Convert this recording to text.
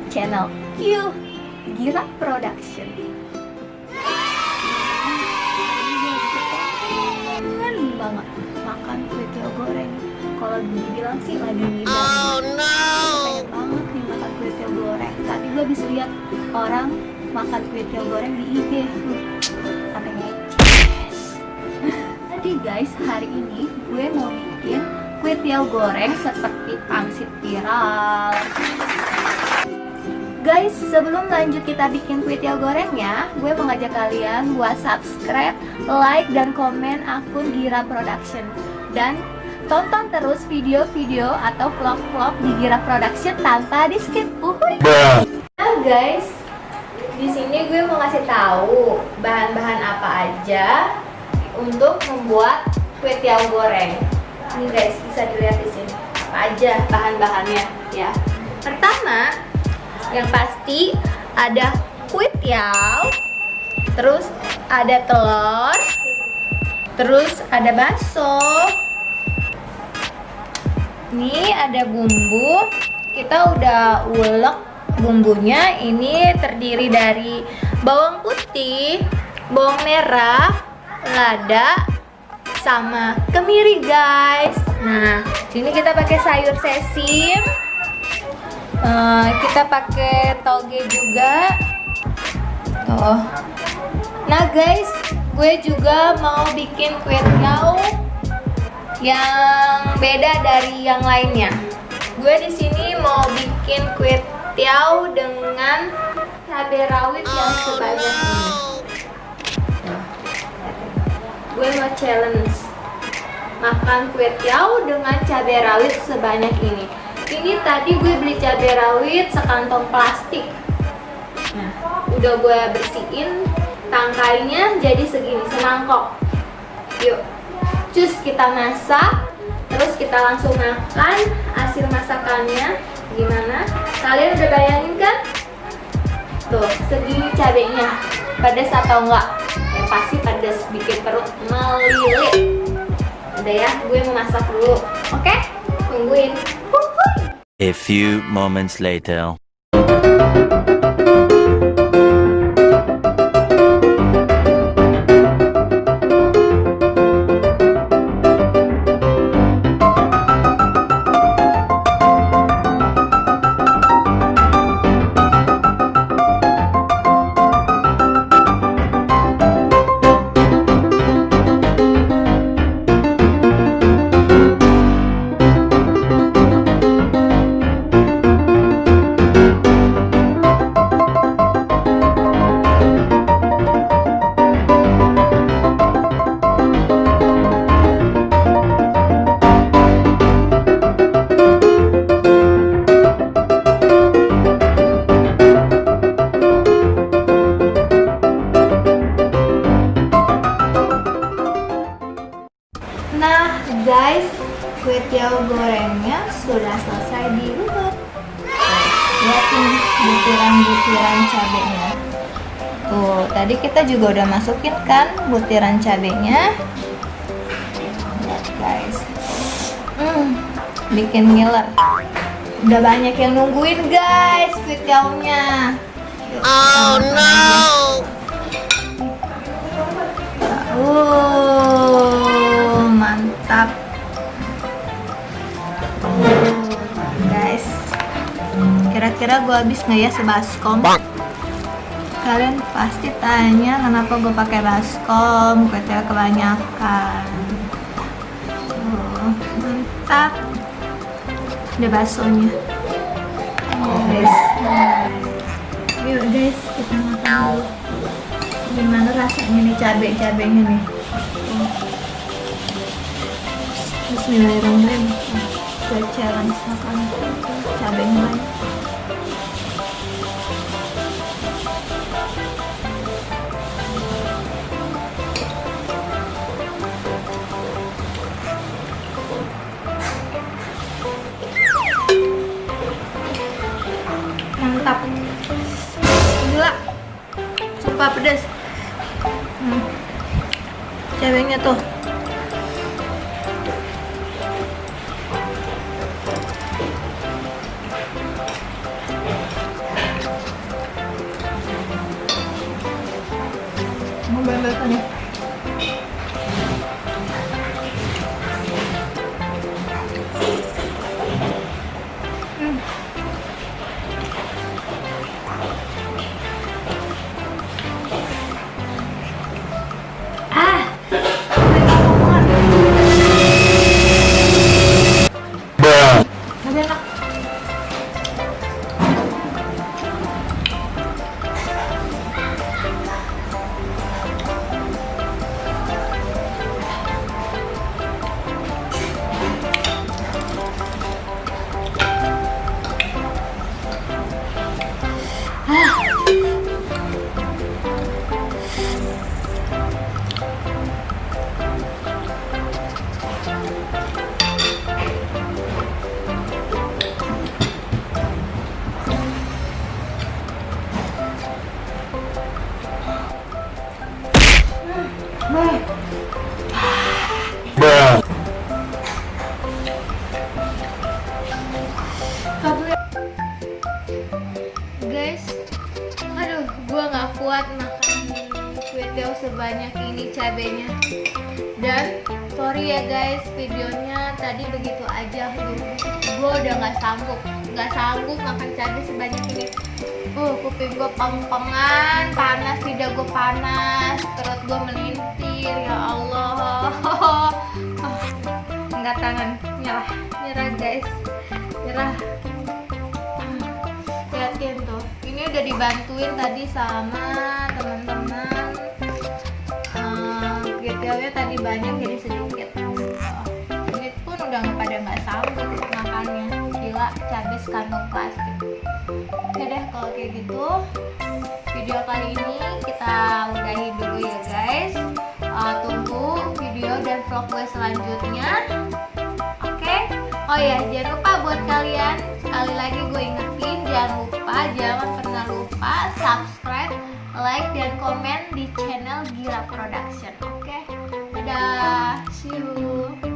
channel Q Gira Production. Kangen banget makan kue tiaw goreng. Kalau dibilang sih lagi ngidam. Oh no. Pengen banget nih makan kue tiaw goreng. Tadi gue bisa lihat orang makan kue tiaw goreng di IG. Sampai ngeces. Jadi guys, hari ini gue mau bikin kue tiaw goreng seperti pangsit viral. Guys, sebelum lanjut kita bikin kue tiaw gorengnya, gue mengajak kalian buat subscribe, like, dan komen akun Gira Production. Dan tonton terus video-video atau vlog-vlog di Gira Production tanpa di skip. Nah guys, di sini gue mau ngasih tahu bahan-bahan apa aja untuk membuat kue tiaw goreng. Ini guys, bisa dilihat di sini apa aja bahan-bahannya ya. Pertama, yang pasti ada kue tiaw, terus ada telur, terus ada bakso. Ini ada bumbu, kita udah ulek bumbunya. Ini terdiri dari bawang putih, bawang merah, lada, sama kemiri guys. Nah, sini kita pakai sayur sesim. Kita pakai toge juga. Tuh. Nah guys, gue juga mau bikin kue tiaw yang beda dari yang lainnya. Gue di sini mau bikin kue tiaw dengan cabai rawit yang sebanyak ini. Gue mau challenge makan kue tiaw dengan cabai rawit sebanyak ini. Ini tadi gue beli cabai rawit sekantong plastik. Nah, udah gue bersihin tangkainya jadi segini, semangkok. Yuk, cus kita masak, terus kita langsung makan hasil masakannya. Gimana? Kalian udah bayangin kan? Tuh, segini cabainya. Pedas atau enggak? Ya pasti pedas, bikin perut melilit. Udah ya, gue mau masak dulu. Oke? Tungguin. A few moments later. Nah guys, kue tiaw gorengnya sudah selesai diulek. Lihatin butiran-butiran cabenya. Tuh, tadi kita juga udah masukin kan butiran cabenya. Lihat guys, bikin ngiler. Udah banyak yang nungguin guys kue tiawnya. Oh no. Mantap. Guys, kira-kira gue habis nggak ya sebaskom? Kalian pasti tanya kenapa gue pakai baskom, kue tiaw kebanyakan. Mantap. Ada baksonya. Guys, yuk guys, kita makan dulu. Gimana rasanya nih cabai-cabainya nih? Bismillahirrahmanirrahim. Gue challenge makan cabainya banyak. Mantap. Gila. Sumpah pedas. Cabainya tuh. Mau banget nih. Tapi enak. Guys, aduh, gua nggak kuat makan kue tiaw sebanyak ini cabenya. Dan sorry ya guys, videonya tadi begitu aja. Gue udah nggak sanggup makan cabai sebanyak ini. Kuping gue peng-pengan, panas, lidah gue panas, perut gue melintir, ya Allah. Enggak, tangan nyerah guys, nyerah. Lihatin tuh, ini udah dibantuin tadi sama teman-teman. Detailnya tadi banyak jadi sedikit. Ini pun udah nggak sanggup makannya. Gila, cabai sekantong plastik. Oke deh, kalau kayak gitu video kali ini kita udahi dulu ya guys. Tunggu video dan vlog gue selanjutnya. Oke. Oh ya, jangan lupa buat kalian, sekali lagi gue ingetin, jangan pernah lupa subscribe, like, dan komen di channel Gira Production. Oke, dadah, see you.